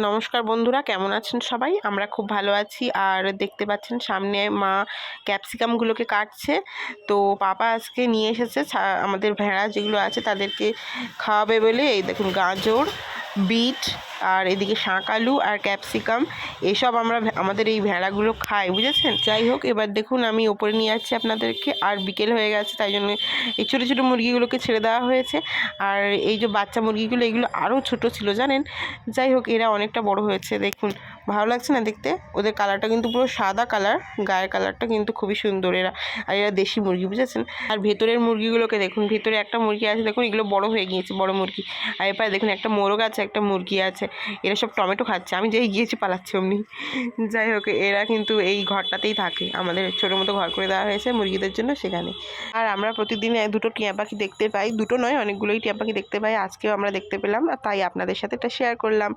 নমস্কার বন্ধুরা, কেমন আছেন সবাই? আমরা খুব ভালো আছি। আর দেখতে পাচ্ছেন সামনে মা ক্যাপসিকামগুলোকে কাটছে। তো পাপা আজকে নিয়ে এসেছে আমাদের ভেড়া যেগুলো আছে তাদেরকে খাওয়াবে বলে। এই দেখুন গাজর, বিট আর এদিকে শাঁক আলু আর ক্যাপসিকাম, এসব আমরা আমাদের এই ভেড়াগুলো খাই, বুঝেছেন? যাই হোক, এবার দেখুন আমি ওপরে নিয়ে যাচ্ছি আপনাদেরকে। আর বিকেল হয়ে গেছে, তাই জন্য এই ছোটো ছোটো মুরগিগুলোকে ছেড়ে দেওয়া হয়েছে। আর এই যে বাচ্চা মুরগিগুলো, এগুলো আরও ছোট ছিল জানেন। যাই হোক, এরা অনেকটা বড় হয়েছে, দেখুন ভালো লাগছে না দেখতে? ওদের কালারটা কিন্তু পুরো সাদা কালার, গায়ের কালারটা কিন্তু খুবই সুন্দর এরা। আর এরা দেশি মুরগি, বুঝেছেন? আর ভেতরের মুরগিগুলোকে দেখুন, ভেতরে একটা মুরগি আছে দেখুন, এগুলো বড় হয়ে গিয়েছে, বড় মুরগি। আর এরপরে দেখুন একটা মোরগ আছে, একটা মুরগি আছে। এরা সব টমেটো খাচ্ছে, আমি যেই গিয়েছি পালাচ্ছে অমনি। যাই হোক, এরা কিন্তু এই ঘরটাতেই থাকে, আমাদের ছোটো মতো ঘর করে দেওয়া হয়েছে মুরগিদের জন্য সেখানে। আর আমরা প্রতিদিন দুটো টিয়া পাখি দেখতে পাই, দুটো নয় অনেকগুলোই টিয়া পাখি দেখতে পাই। আজকেও আমরা দেখতে পেলাম, আর তাই আপনাদের সাথে এটা শেয়ার করলাম।